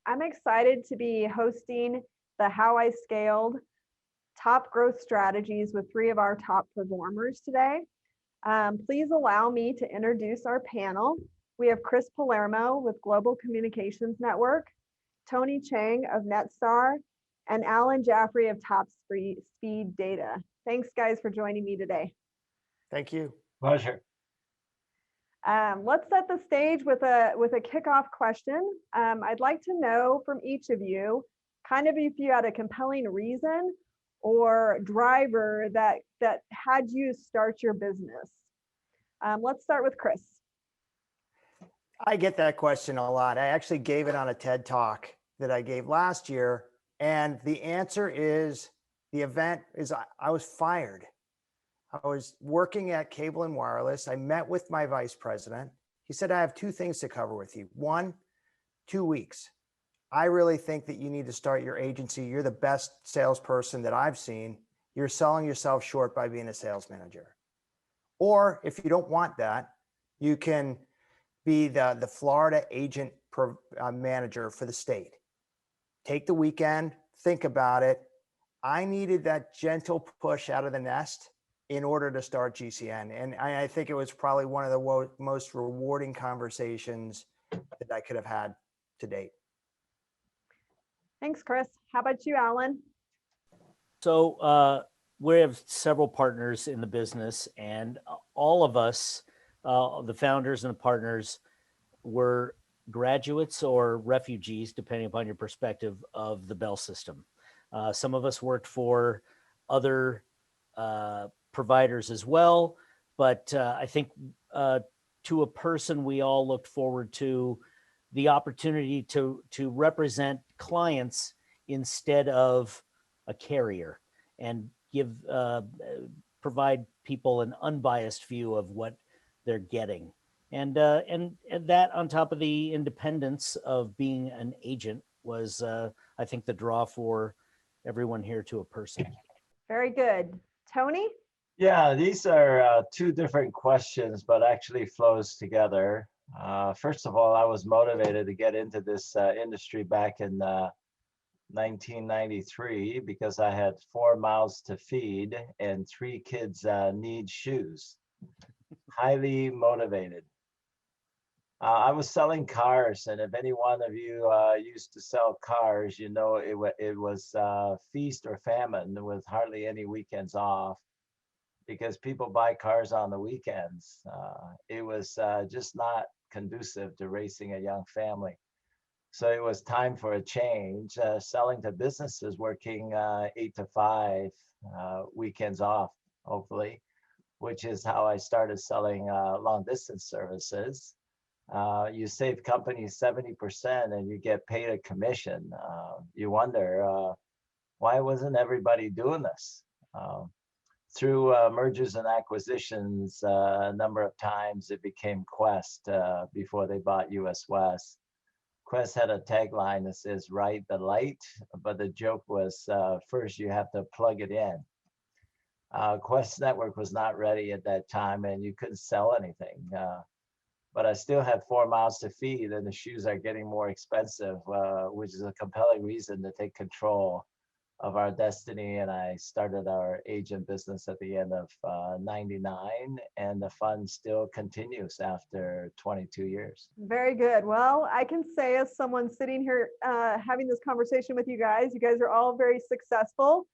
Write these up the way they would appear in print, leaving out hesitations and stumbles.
I'm excited to be hosting the How I Scaled Top Growth Strategies with three of our top performers today. Please allow me to introduce our panel. We have Chris Palermo with Global Communications Network, Tony Chang of Netstar, and Alan Jaffrey of Top Speed Data. Thanks, guys, for joining me today. Thank you. Pleasure. Let's set the stage with a kickoff question. I'd like to know from each of you, kind of if you had a compelling reason or driver that had you start your business. Let's start with Chris. I get that question a lot. I actually gave it on a TED Talk that I gave last year. And the answer is the event is I was fired. I was working at Cable and Wireless. I met with my vice president. He said, I have two things to cover with you. 1, 2 weeks. I really think that you need to start your agency. You're the best salesperson that I've seen. You're selling yourself short by being a sales manager. Or if you don't want that, you can be the Florida agent manager for the state. Take the weekend, think about it. I needed that gentle push out of the nest in order to start GCN. And I think it was probably one of the most rewarding conversations that I could have had to date. Thanks, Chris. How about you, Alan? So we have several partners in the business, and all of us, the founders and the partners, were graduates or refugees, depending upon your perspective, of the Bell system. Some of us worked for other providers as well, but I think to a person, we all looked forward to the opportunity to represent clients instead of a carrier and provide people an unbiased view of what they're getting. And that on top of the independence of being an agent was, I think, the draw for everyone here to a person. Very good. Tony? Yeah, these are two different questions, but actually flows together. First of all, I was motivated to get into this industry back in 1993 because I had 4 mouths to feed and 3 kids need shoes. Highly motivated. I was selling cars, and if any one of you used to sell cars, you know it was feast or famine with hardly any weekends off because people buy cars on the weekends. It was just not conducive to raising a young family. So it was time for a change, selling to businesses working 8 to 5, weekends off, hopefully, which is how I started selling long distance services. You save companies 70% and you get paid a commission. You wonder, why wasn't everybody doing this? Through mergers and acquisitions, a number of times it became Quest before they bought US West. Quest had a tagline that says, ride the light, but the joke was first you have to plug it in. Quest Network was not ready at that time and you couldn't sell anything. But I still had 4 mouths to feed and the shoes are getting more expensive, which is a compelling reason to take control of our destiny. And I started our agent business at the end of 99, and the fun still continues after 22 years. Very good. Well, I can say as someone sitting here having this conversation with you guys are all very successful.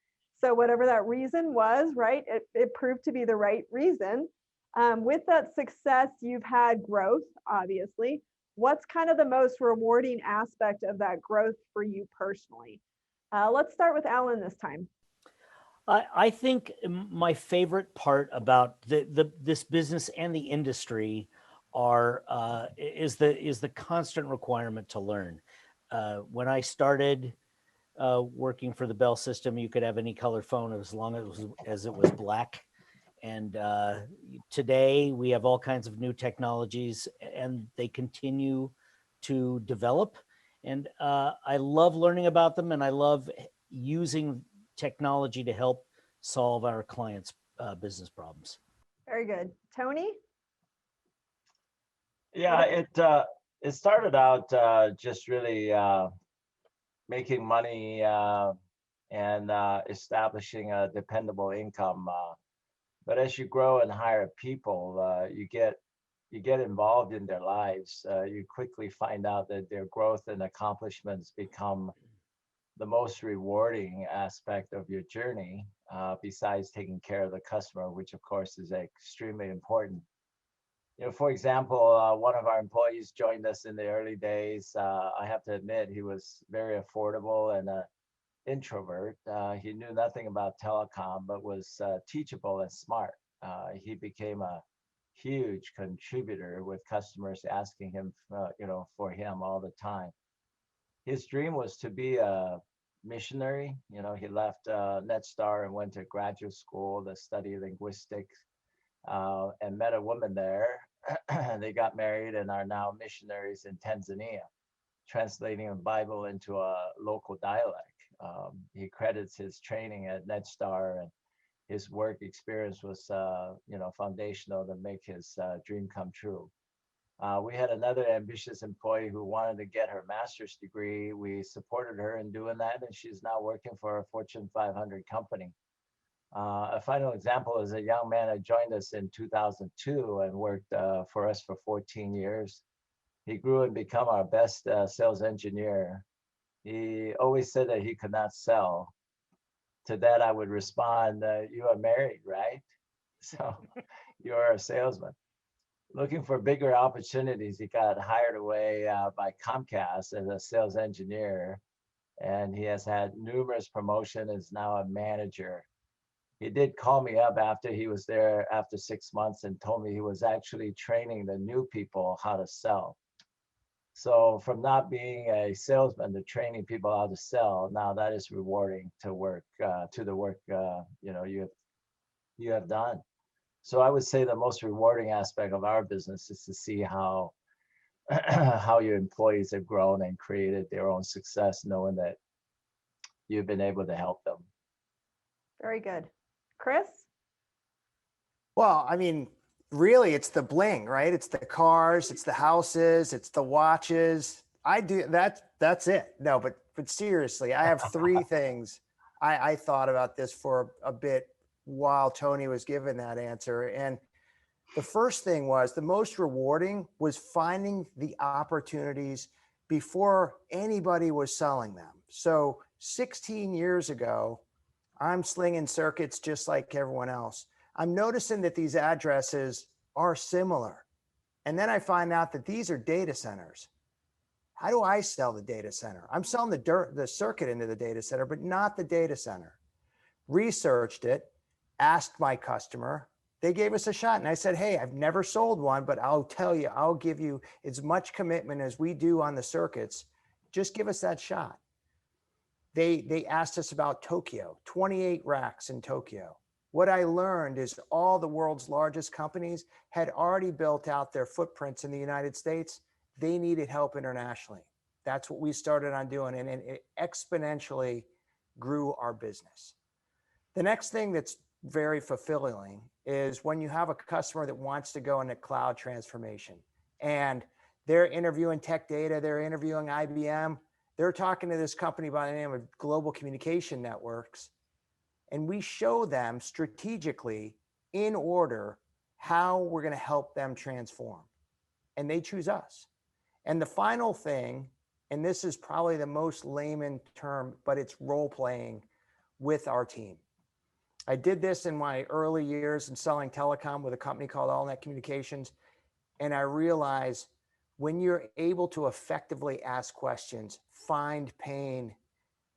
So whatever that reason was, right, it proved to be the right reason. With that success, you've had growth, obviously. What's kind of the most rewarding aspect of that growth for you personally? Let's start with Alan this time. I think my favorite part about this business and the industry is the constant requirement to learn. When I started working for the Bell system, you could have any color phone as long as it was black. And today we have all kinds of new technologies and they continue to develop. And I love learning about them and I love using technology to help solve our clients' business problems. Very good. Tony? Yeah, it started out just really making money and establishing a dependable income. But as you grow and hire people, you get involved in their lives. You quickly find out that their growth and accomplishments become the most rewarding aspect of your journey, besides taking care of the customer, which of course is extremely important. You know, for example, one of our employees joined us in the early days. I have to admit, he was very affordable and an introvert. He knew nothing about telecom, but was teachable and smart. He became a huge contributor with customers asking him, for him all the time. His dream was to be a missionary. You know, he left NetStar and went to graduate school to study linguistics, and met a woman there. They got married and are now missionaries in Tanzania, translating the Bible into a local dialect. He credits his training at NetStar, and his work experience was, foundational to make his dream come true. We had another ambitious employee who wanted to get her master's degree. We supported her in doing that, and she's now working for a Fortune 500 company. A final example is a young man that joined us in 2002 and worked for us for 14 years. He grew and became our best sales engineer. He always said that he could not sell. To that, I would respond, you are married, right? So you're a salesman. Looking for bigger opportunities, he got hired away by Comcast as a sales engineer, and he has had numerous promotions, is now a manager. He did call me up after he was there after 6 months and told me he was actually training the new people how to sell. So from not being a salesman to training people how to sell, now that is rewarding to work to the work you have done. So I would say the most rewarding aspect of our business is to see how how your employees have grown and created their own success, knowing that you've been able to help them. Very good. Chris? Well, I mean, really, it's the bling, right? It's the cars, it's the houses, it's the watches. I do that. That's it. No, but seriously, I have three things. I thought about this for a bit while Tony was giving that answer. And the first thing was the most rewarding was finding the opportunities before anybody was selling them. So 16 years ago, I'm slinging circuits just like everyone else. I'm noticing that these addresses are similar. And then I find out that these are data centers. How do I sell the data center? I'm selling the circuit into the data center, but not the data center. Researched it, asked my customer. They gave us a shot. And I said, hey, I've never sold one, but I'll tell you, I'll give you as much commitment as we do on the circuits. Just give us that shot. They asked us about Tokyo, 28 racks in Tokyo. What I learned is all the world's largest companies had already built out their footprints in the United States. They needed help internationally. That's what we started on doing, and it exponentially grew our business. The next thing that's very fulfilling is when you have a customer that wants to go into cloud transformation and they're interviewing Tech Data, they're interviewing IBM, they're talking to this company by the name of Global Communication Networks, and we show them strategically in order how we're going to help them transform, and they choose us. And the final thing, and this is probably the most layman term, but it's role playing with our team. I did this in my early years in selling telecom with a company called AllNet Communications. And I realized when you're able to effectively ask questions, find pain,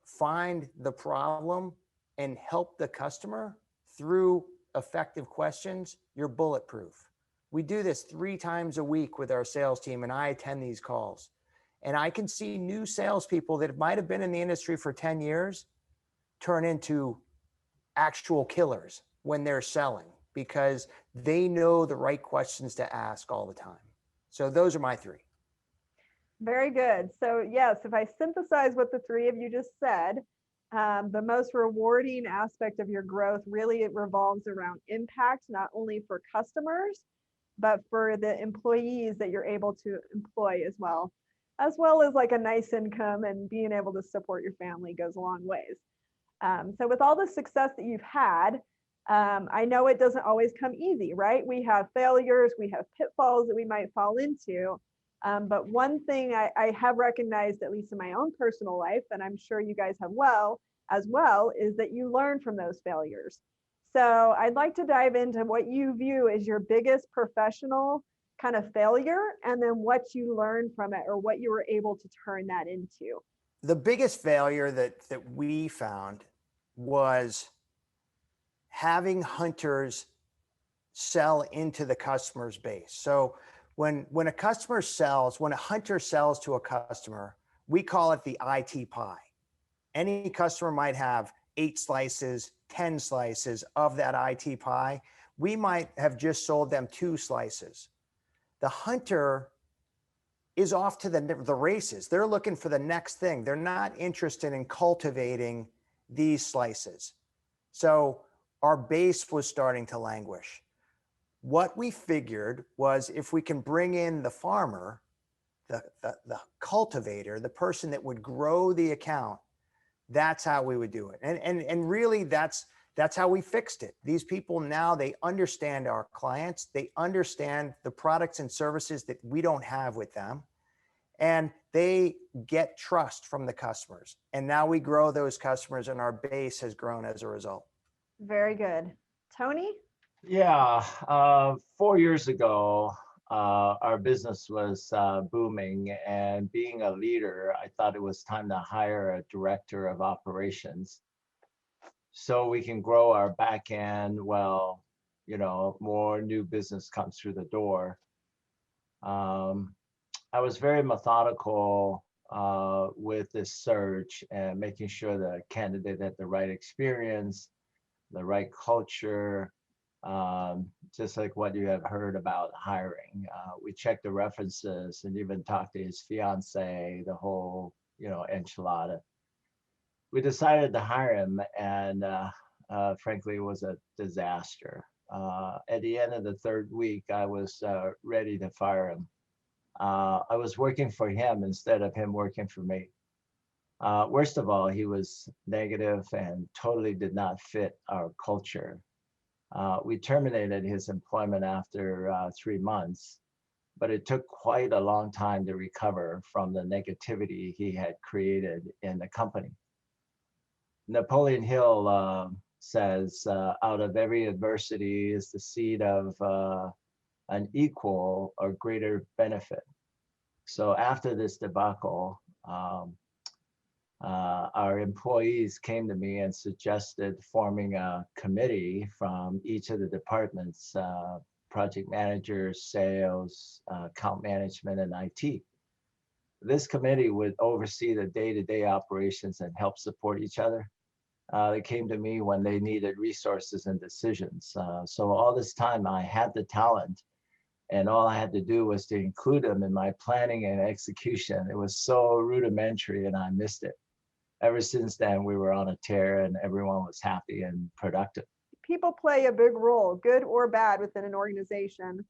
find the problem, and help the customer through effective questions, you're bulletproof. We do this 3 times a week with our sales team, and I attend these calls. And I can see new salespeople that might have been in the industry for 10 years turn into actual killers when they're selling because they know the right questions to ask all the time. So those are my 3. Very good. So yes, if I synthesize what the 3 of you just said, the most rewarding aspect of your growth really it revolves around impact, not only for customers, but for the employees that you're able to employ as well. as well as like a nice income, and being able to support your family goes a long ways. So with all the success that you've had, I know it doesn't always come easy, right? We have failures, we have pitfalls that we might fall into. But one thing I have recognized, at least in my own personal life, and I'm sure you guys have as well, is that you learn from those failures. So I'd like to dive into what you view as your biggest professional kind of failure, and then what you learned from it, or what you were able to turn that into. The biggest failure that we found was having hunters sell into the customer's base. So when a hunter sells to a customer, we call it the IT pie. Any customer might have 8 slices, 10 slices of that IT pie. We might have just sold them 2 slices. The hunter is off to the races. They're looking for the next thing. They're not interested in cultivating these slices. So our base was starting to languish. What we figured was, if we can bring in the farmer, the cultivator, the person that would grow the account, that's how we would do it. And really that's how we fixed it. These people now, they understand our clients, they understand the products and services that we don't have with them, and they get trust from the customers. And now we grow those customers, and our base has grown as a result. Very good. Tony? Yeah, 4 years ago, our business was booming, and being a leader, I thought it was time to hire a director of operations so we can grow our back end while, more new business comes through the door. I was very methodical with this search, and making sure the candidate had the right experience, the right culture, just like what you have heard about hiring. We checked the references and even talked to his fiance, the whole, enchilada. We decided to hire him, and frankly, it was a disaster. At the end of the 3rd week, I was ready to fire him. I was working for him instead of him working for me. Worst of all, he was negative and totally did not fit our culture. We terminated his employment after 3 months, but it took quite a long time to recover from the negativity he had created in the company. Napoleon Hill says, out of every adversity is the seed of an equal or greater benefit. So after this debacle, our employees came to me and suggested forming a committee from each of the departments, project managers, sales, account management, and IT. This committee would oversee the day-to-day operations and help support each other. They came to me when they needed resources and decisions. So all this time I had the talent, and all I had to do was to include them in my planning and execution. It was so rudimentary, and I missed it. Ever since then, we were on a tear, and everyone was happy and productive. People play a big role, good or bad, within an organization,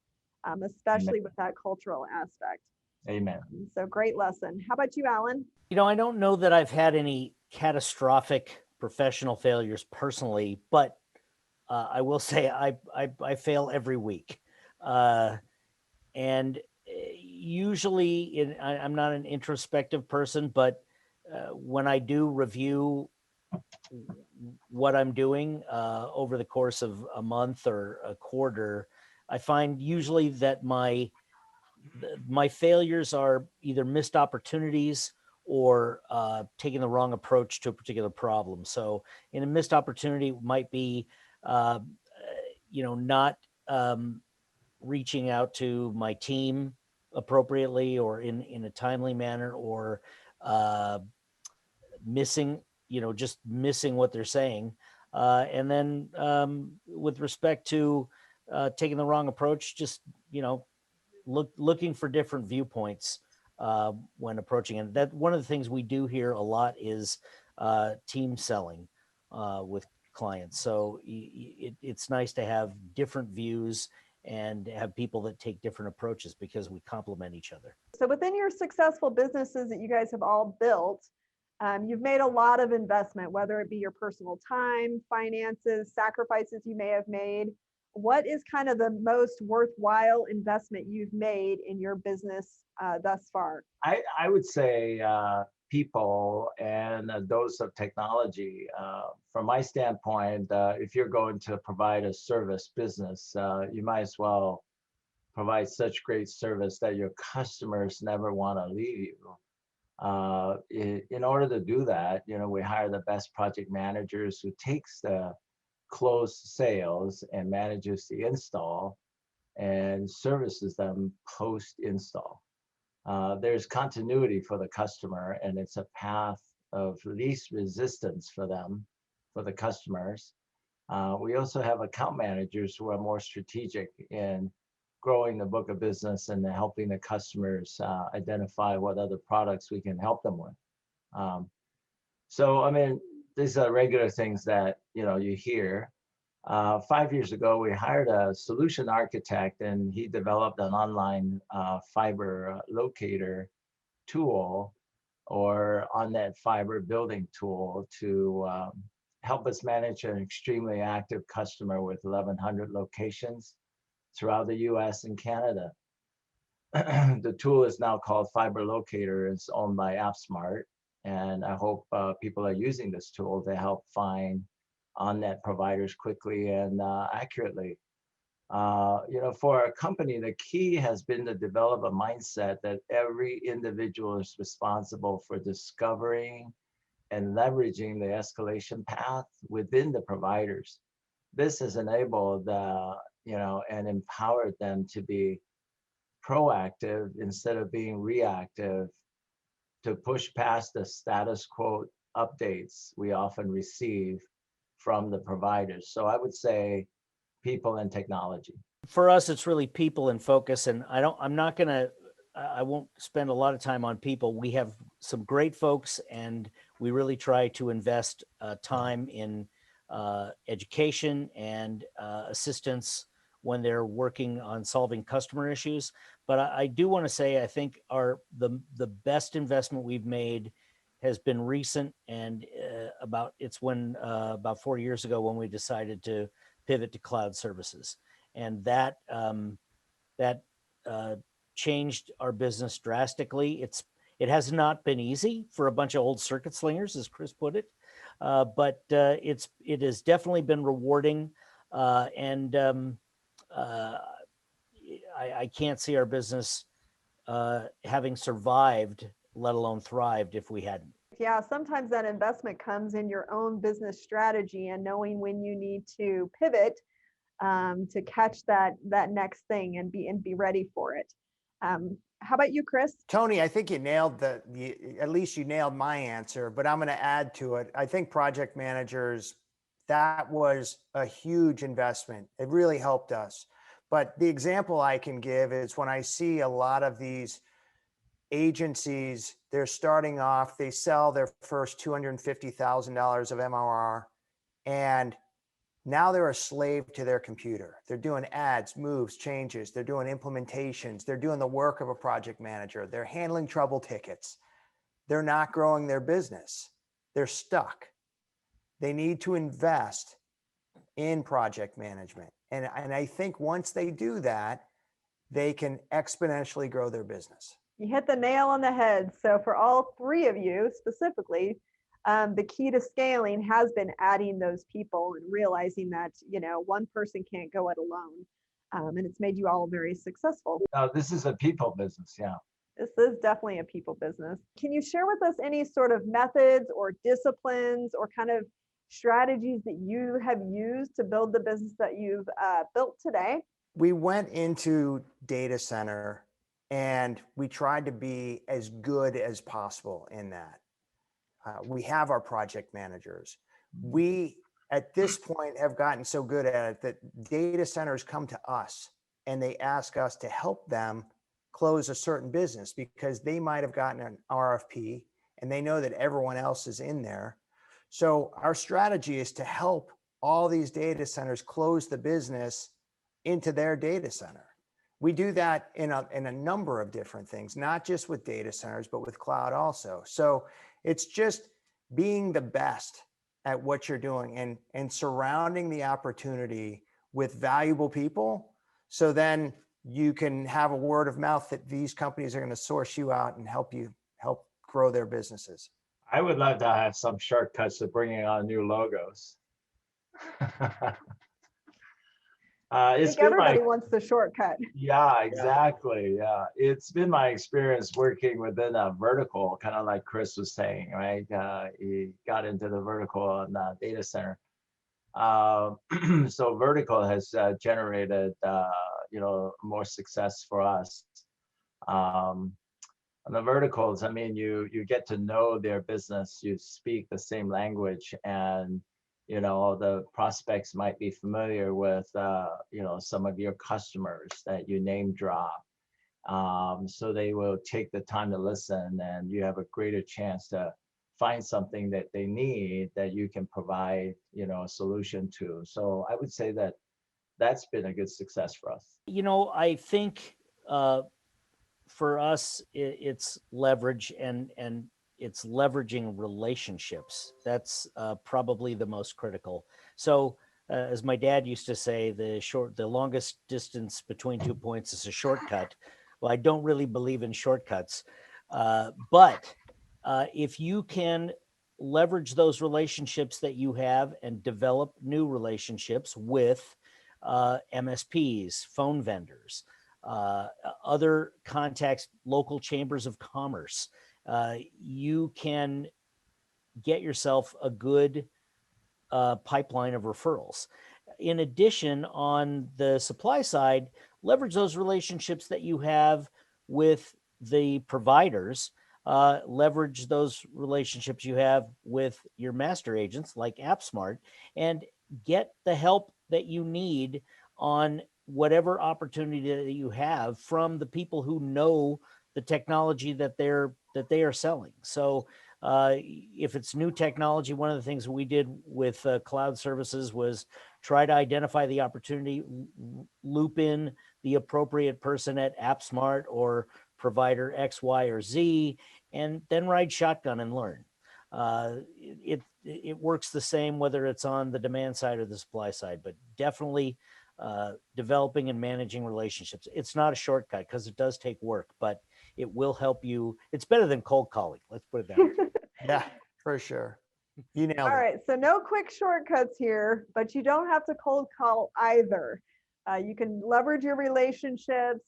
especially Amen. with that cultural aspect. Amen. So great lesson. How about you, Alan? I don't know that I've had any catastrophic professional failures personally, but I will say I fail every week. And usually I'm not an introspective person, but when I do review what I'm doing over the course of a month or a quarter, I find usually that my failures are either missed opportunities or taking the wrong approach to a particular problem. So in a missed opportunity might be, not reaching out to my team appropriately or in a timely manner, or just missing what they're saying. And then with respect to taking the wrong approach, just, looking for different viewpoints when approaching it. That one of the things we do here a lot is team selling with clients. So it's nice to have different views and have people that take different approaches because we complement each other. So within your successful businesses that you guys have all built, you've made a lot of investment, whether it be your personal time, finances, sacrifices you may have made. What is kind of the most worthwhile investment you've made in your business thus far? I would say people and a dose of technology. From my standpoint, if you're going to provide a service business, you might as well provide such great service that your customers never want to leave you. In order to do that, we hire the best project managers who takes the closed sales and manages the install and services them post install. There's continuity for the customer, and it's a path of least resistance for them, for the customers. We also have account managers who are more strategic in growing the book of business and helping the customers identify what other products we can help them with. So, I mean, these are regular things that, you hear. 5 years ago, we hired a solution architect, and he developed an online fiber locator tool or on-net fiber building tool to help us manage an extremely active customer with 1,100 locations throughout the US and Canada. The tool is now called Fiber Locator. It's owned by AppSmart. And I hope people are using this tool to help find on-net providers quickly and accurately. For a company, the key has been to develop a mindset that every individual is responsible for discovering and leveraging the escalation path within the providers. This has enabled, and empowered them to be proactive instead of being reactive, to push past the status quo updates we often receive from the providers. So I would say people and technology. For us, it's really people in focus. And I won't spend a lot of time on people. We have some great folks, and we really try to invest time in education and assistance when they're working on solving customer issues. But I do want to say, I think the best investment we've made has been recent, and about 4 years ago when we decided to pivot to cloud services, and that changed our business drastically. It has not been easy for a bunch of old circuit slingers, as Chris put it, but it has definitely been rewarding, and I can't see our business having survived, let alone thrived, if we hadn't. Yeah, sometimes that investment comes in your own business strategy and knowing when you need to pivot to catch that next thing and be ready for it. How about you, Chris? Tony, I think you nailed at least you nailed my answer, but I'm going to add to it. I think project managers, that was a huge investment. It really helped us. But the example I can give is when I see a lot of these agencies, they're starting off, they sell their first $250,000 of MRR, and now they're a slave to their computer. They're doing ads, moves, changes. They're doing implementations. They're doing the work of a project manager. They're handling trouble tickets. They're not growing their business. They're stuck. They need to invest in project management. And I think once they do that, they can exponentially grow their business. You hit the nail on the head. So for all three of you specifically, the key to scaling has been adding those people and realizing that, one person can't go it alone. And it's made you all very successful. This is a people business, yeah. This is definitely a people business. Can you share with us any sort of methods or disciplines or kind of strategies that you have used to build the business that you've built today? We went into data center and we tried to be as good as possible in that. We have our project managers. We, at this point, have gotten so good at it that data centers come to us and they ask us to help them close a certain business because they might have gotten an RFP and they know that everyone else is in there. So our strategy is to help all these data centers close the business into their data center. We do that in a number of different things, not just with data centers, but with cloud also. So it's just being the best at what you're doing and surrounding the opportunity with valuable people. So then you can have a word of mouth that these companies are going to source you out and help grow their businesses. I would love to have some shortcuts to bringing on new logos. I think everybody wants the shortcut. Yeah, exactly. Yeah, it's been my experience working within a vertical, kind of like Chris was saying, right? He got into the vertical on the data center. So vertical has generated, more success for us. On the verticals, I mean, you get to know their business, you speak the same language, and the prospects might be familiar with some of your customers that you name drop. So they will take the time to listen, and you have a greater chance to find something that they need that you can provide a solution to. So I would say that that's been a good success for us. I think for us, it's leverage and it's leveraging relationships. That's probably the most critical. So as my dad used to say, the longest distance between 2 points is a shortcut. Well, I don't really believe in shortcuts, but if you can leverage those relationships that you have and develop new relationships with MSPs, phone vendors, other contacts, local chambers of commerce, you can get yourself a good pipeline of referrals. In addition, on the supply side, leverage those relationships that you have with the providers, leverage those relationships you have with your master agents like AppSmart, and get the help that you need on whatever opportunity that you have from the people who know the technology that they are selling. So if it's new technology, one of the things we did with cloud services was try to identify the opportunity, loop in the appropriate person at AppSmart or provider X, Y, or Z, and then ride shotgun and learn. It works the same whether it's on the demand side or the supply side, but definitely developing and managing relationships. It's not a shortcut because it does take work, but it will help you. It's better than cold calling. Let's put it that way. Yeah, for sure. You nailed it. All right, so no quick shortcuts here, but you don't have to cold call either. You can leverage your relationships,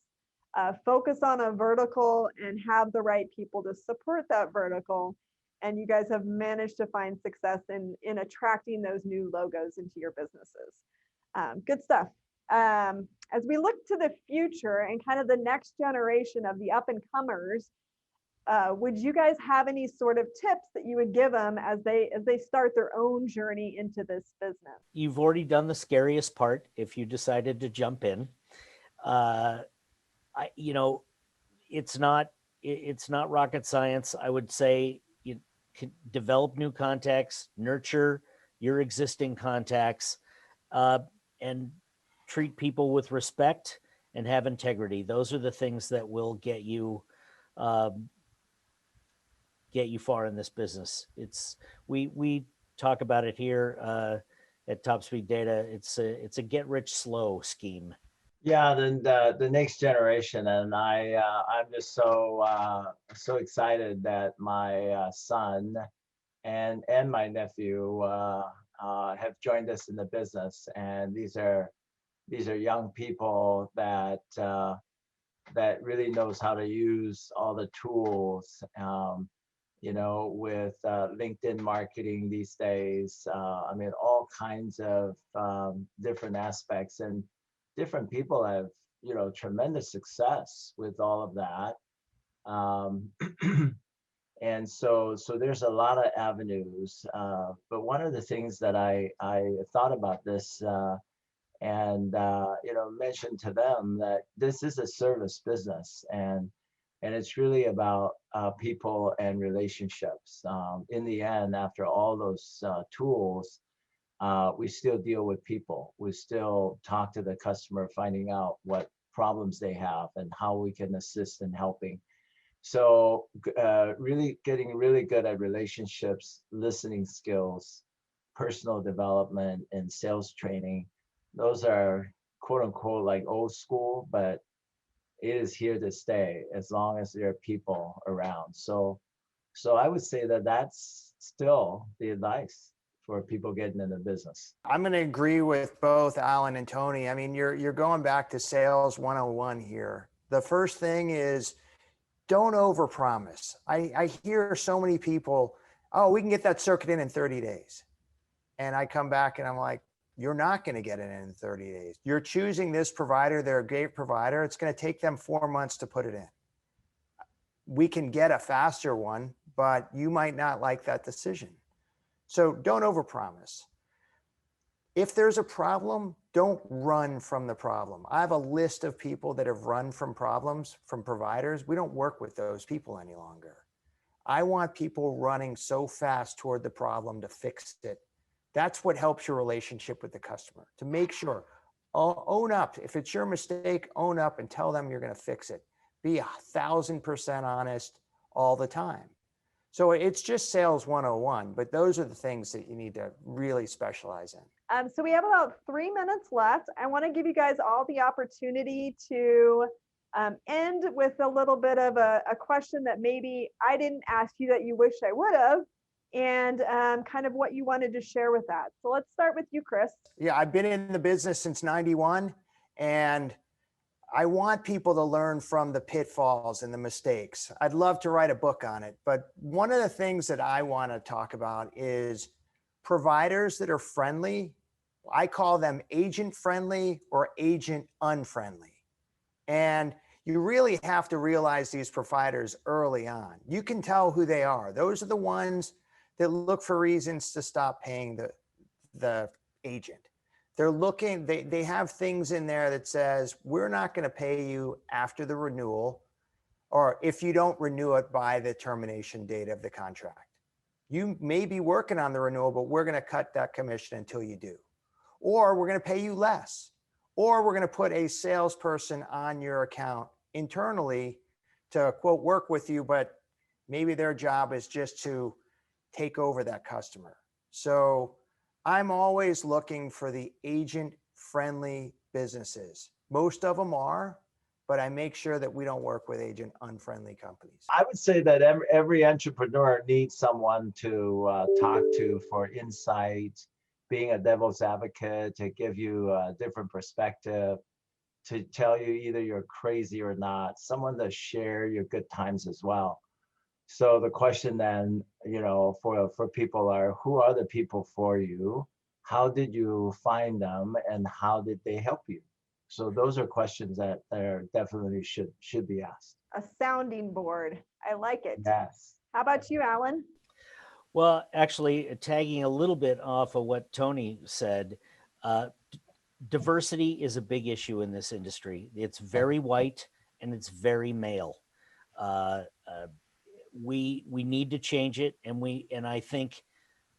focus on a vertical, and have the right people to support that vertical. And you guys have managed to find success in attracting those new logos into your businesses. Good stuff. As we look to the future and kind of the next generation of the up and comers, would you guys have any sort of tips that you would give them as they start their own journey into this business? You've already done the scariest part if you decided to jump in. It's not rocket science. I would say you can develop new contacts, nurture your existing contacts, and treat people with respect and have integrity. Those are the things that will get you far in this business. We talk about it here at Top Speed Data. It's a get rich slow scheme. Yeah, then the next generation, and I'm just so excited that my son and my nephew have joined us in the business, and these are young people that really knows how to use all the tools, with LinkedIn marketing these days. I mean, all kinds of different aspects, and different people have tremendous success with all of that. And so there's a lot of avenues, but one of the things that I thought about this and mentioned to them that this is a service business, and it's really about people and relationships. In the end, after all those tools, we still deal with people. We still talk to the customer, finding out what problems they have and how we can assist in helping. So really getting really good at relationships, listening skills, personal development, and sales training. Those are quote unquote like old school, but it is here to stay as long as there are people around. So I would say that that's still the advice for people getting into business. I'm going to agree with both Alan and Tony. I mean, you're going back to sales 101 here. The first thing is don't overpromise. I hear so many people, oh, we can get that circuit in 30 days. And I come back and I'm like, you're not going to get it in 30 days. You're choosing this provider. They're a great provider. It's going to take them 4 months to put it in. We can get a faster one, but you might not like that decision. So don't overpromise. If there's a problem, don't run from the problem. I have a list of people that have run from problems from providers. We don't work with those people any longer. I want people running so fast toward the problem to fix it. That's what helps your relationship with the customer, to make sure, own up. If it's your mistake, own up and tell them you're going to fix it. Be 1,000% honest all the time. So it's just sales 101, but those are the things that you need to really specialize in. So we have about 3 minutes left. I want to give you guys all the opportunity to end with a little bit of a question that maybe I didn't ask you that you wish I would have, and kind of what you wanted to share with that. So let's start with you, Chris. Yeah, I've been in the business since 91, and I want people to learn from the pitfalls and the mistakes. I'd love to write a book on it, but one of the things that I want to talk about is providers that are friendly. I call them agent friendly or agent unfriendly. And you really have to realize these providers early on. You can tell who they are. Those are the ones that look for reasons to stop paying the agent. They're looking, they have things in there that says, we're not going to pay you after the renewal, or if you don't renew it by the termination date of the contract. You may be working on the renewal, but we're going to cut that commission until you do. Or we're going to pay you less. Or we're going to put a salesperson on your account internally to, quote, work with you, but maybe their job is just to take over that customer. So I'm always looking for the agent-friendly businesses. Most of them are, but I make sure that we don't work with agent-unfriendly companies. I would say that every entrepreneur needs someone to talk to for insight, being a devil's advocate, to give you a different perspective, to tell you either you're crazy or not, someone to share your good times as well. So the question then, for people are, who are the people for you? How did you find them, and how did they help you? So those are questions that are definitely should be asked. A sounding board. I like it. Yes. How about you, Alan? Well, actually, tagging a little bit off of what Tony said, diversity is a big issue in this industry. It's very white and it's very male. We need to change it, and I think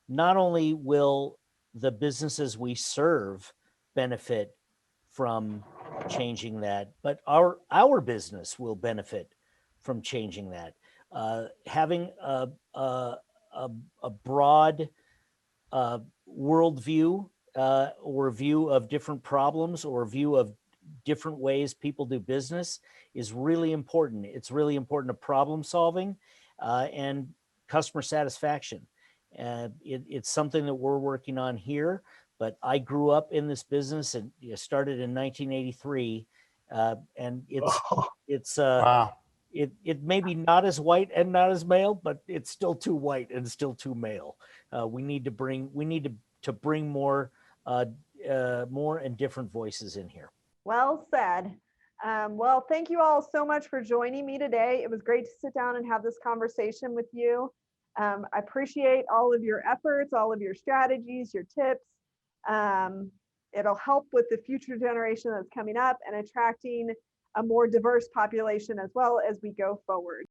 not only will the businesses we serve benefit from changing that, but our business will benefit from changing that. Having a broad worldview or view of different problems or view of different ways people do business is really important. It's really important to problem solving and customer satisfaction. It's something that we're working on here, but I grew up in this business and started in 1983. And it's Wow. It may be not as white and not as male, but it's still too white and still too male. We need to bring more and different voices in here. Well said. Well, thank you all so much for joining me today. It was great to sit down and have this conversation with you. I appreciate all of your efforts, all of your strategies, your tips. It'll help with the future generation that's coming up and attracting a more diverse population as well as we go forward.